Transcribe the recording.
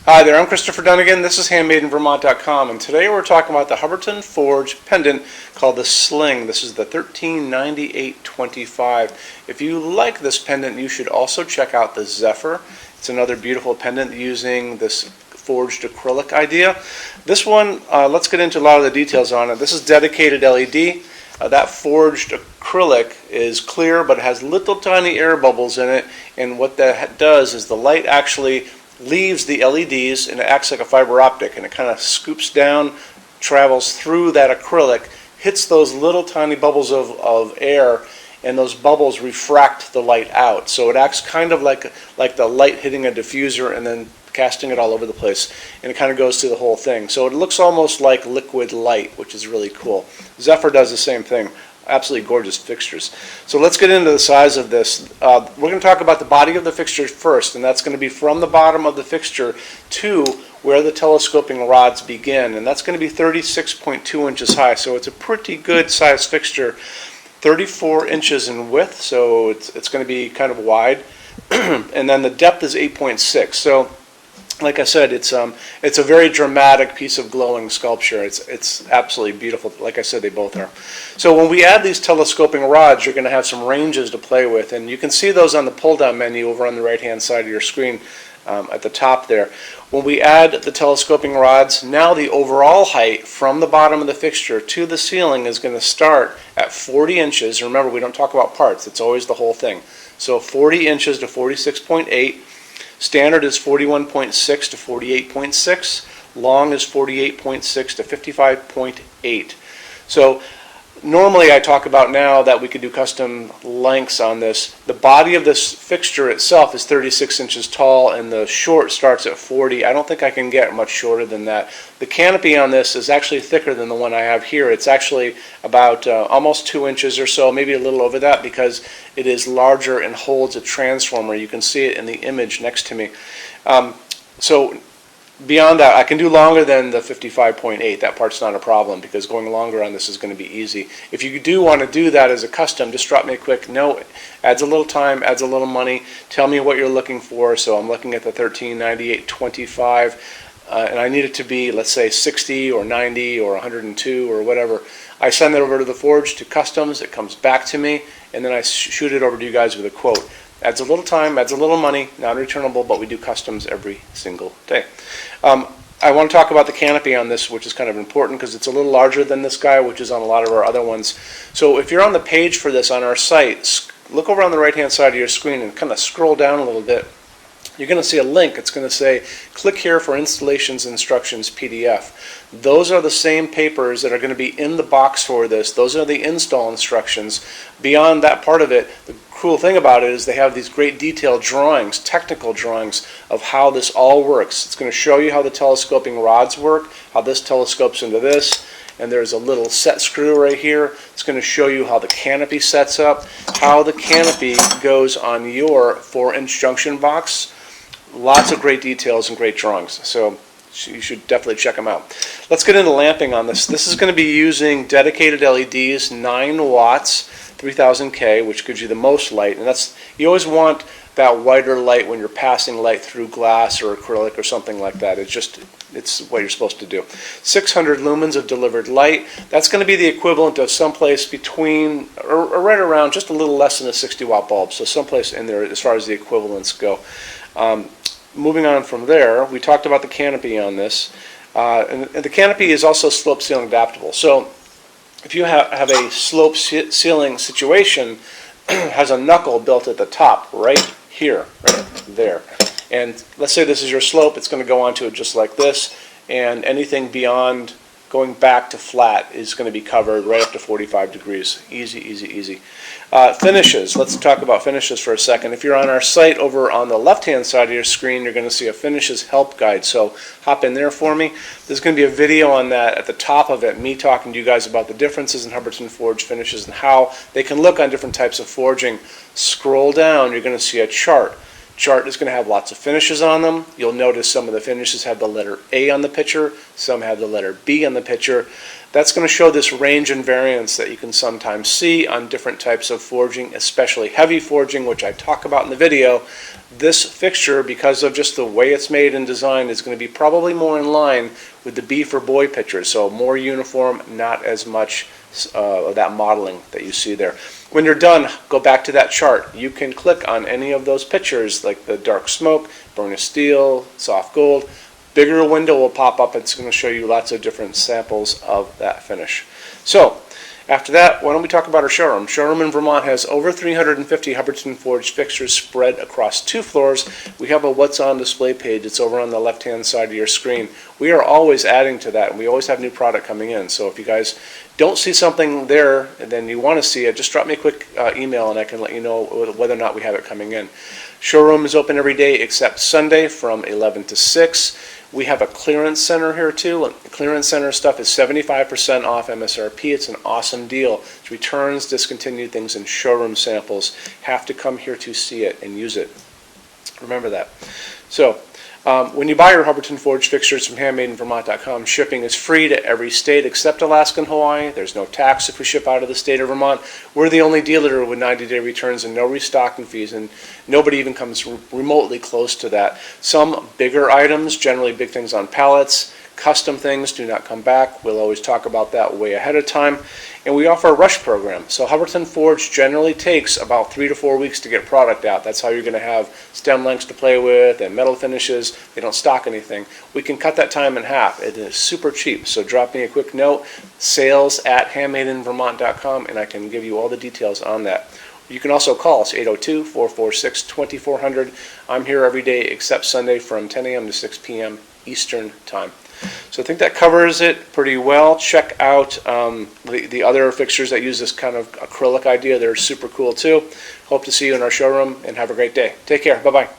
Hi there, I'm Christopher Dunnigan. This is HandmadeInVermont.com, and today we're talking about the Hubbardton forge pendant called the Sling. This is the 1398.25. If you like this pendant, you should also check out the Zephyr. It's another beautiful pendant using this forged acrylic idea. This one, let's get into a lot of the details on it. This is dedicated LED. That forged acrylic is clear, but it has little tiny air bubbles in it, and what that does is the light actually leaves the LEDs and it acts like a fiber optic, and it kind of scoops down, travels through that acrylic, hits those little tiny bubbles of air, and those bubbles refract the light out. So it acts kind of like the light hitting a diffuser and then casting it all over the place, and it kind of goes through the whole thing. So it looks almost like liquid light, which is really cool. Zephyr does the same thing. Absolutely gorgeous fixtures. So let's get into the size of this. We're going to talk about the body of the fixture first, and that's going to be from the bottom of the fixture to where the telescoping rods begin, and that's going to be 36.2 inches high. So it's a pretty good size fixture. 34 inches in width, so it's going to be kind of wide, and then the depth is 8.6. So like I said, it's a very dramatic piece of glowing sculpture. It's absolutely beautiful. Like I said, they both are. So when we add these telescoping rods, you're going to have some ranges to play with, and you can see those on the pull-down menu over on the right-hand side of your screen at the top there. When we add the telescoping rods, now the overall height from the bottom of the fixture to the ceiling is going to start at 40 inches. Remember, we don't talk about parts. It's always the whole thing. So 40 inches to 46.8. Standard is 41.6 to 48.6. Long is 48.6 to 55.8. So normally I talk about now that we could do custom lengths on this. The body of this fixture itself is 36 inches tall, and the short starts at 40. I don't think I can get much shorter than that. The canopy on this is actually thicker than the one I have here. It's actually about almost 2 inches or so, maybe a little over that, because it is larger and holds a transformer. You can see it in the image next to me. So beyond that, I can do longer than the 55.8. That part's not a problem, because going longer on this is going to be easy. If you do want to do that as a custom, just drop me a quick note. Adds a little time, adds a little money. Tell me what you're looking for. So I'm looking at the 1398.25, and I need it to be, let's say, 60 or 90 or 102 or whatever. I send it over to the forge to customs. It comes back to me, and then I shoot it over to you guys with a quote. Adds a little time, adds a little money, non-returnable, but we do customs every single day. I want to talk about the canopy on this, which is kind of important because it's a little larger than this guy, which is on a lot of our other ones. So if you're on the page for this on our site, look over on the right-hand side of your screen and kind of scroll down a little bit. You're going to see a link. It's going to say, click here for installations instructions PDF. Those are the same papers that are going to be in the box for this. Those are the install instructions. Beyond that part of it, the cool thing about it is they have these great detailed drawings, technical drawings of how this all works. It's going to show you how the telescoping rods work, how this telescopes into this, and there's a little set screw right here. It's going to show you how the canopy sets up, how the canopy goes on your 4-inch junction box. Lots of great details and great drawings, so you should definitely check them out. Let's get into lamping on this. This is going to be using dedicated LEDs, 9 watts, 3000K, which gives you the most light. And you always want that whiter light when you're passing light through glass or acrylic or something like that. It's what you're supposed to do. 600 lumens of delivered light. That's going to be the equivalent of someplace between, or right around, just a little less than a 60-watt bulb. So someplace in there as far as the equivalents go. Moving on from there, we talked about the canopy on this. And the canopy is also slope ceiling adaptable. So if you have a slope ceiling situation, has a knuckle built at the top right here, right there. And let's say this is your slope, it's going to go onto it just like this, and anything beyond going back to flat is going to be covered right up to 45 degrees. Easy, easy, easy. Finishes. Let's talk about finishes for a second. If you're on our site over on the left-hand side of your screen, you're going to see a finishes help guide. So hop in there for me. There's going to be a video on that at the top of it, me talking to you guys about the differences in Hubbardton forge finishes and how they can look on different types of forging. Scroll down, you're going to see a chart. chart is going to have lots of finishes on them. You'll notice some of the finishes have the letter A on the picture, some have the letter B on the picture. That's going to show this range and variance that you can sometimes see on different types of forging, especially heavy forging, which I talk about in the video. This fixture, because of just the way it's made and designed, is going to be probably more in line with the B for boy picture, so more uniform, not as much of that modeling that you see there. When you're done, go back to that chart. You can click on any of those pictures, like the dark smoke, burnished steel, soft gold. Bigger window will pop up. It's going to show you lots of different samples of that finish. So after that, why don't we talk about our showroom? Showroom in Vermont has over 350 Hubbardton forged fixtures spread across 2 floors. We have a what's on display page. It's over on the left-hand side of your screen. We are always adding to that, and we always have new product coming in. So if you guys don't see something there and then you want to see it, just drop me a quick email and I can let you know whether or not we have it coming in. Showroom is open every day except Sunday from 11 to 6. We have a clearance center here too. The clearance center stuff is 75% off MSRP. It's an awesome deal. It's returns, discontinued things, and showroom samples. Have to come here to see it and use it. Remember that. So when you buy your Hubbardton forged fixtures from HandmadeInVermont.com, shipping is free to every state except Alaska and Hawaii. There's no tax if we ship out of the state of Vermont. We're the only dealer with 90-day returns and no restocking fees, and nobody even comes remotely close to that. Some bigger items, generally big things on pallets, custom things, do not come back. We'll always talk about that way ahead of time. And we offer a rush program. So Hubbardton Forge generally takes about 3 to 4 weeks to get product out. That's how you're going to have stem lengths to play with and metal finishes. They don't stock anything. We can cut that time in half. It is super cheap. So drop me a quick note, sales@HandmadeInVermont.com, and I can give you all the details on that. You can also call us, 802-446-2400. I'm here every day except Sunday from 10 a.m. to 6 p.m. Eastern Time. So I think that covers it pretty well. Check out the other fixtures that use this kind of acrylic idea. They're super cool too. Hope to see you in our showroom and have a great day. Take care. Bye-bye.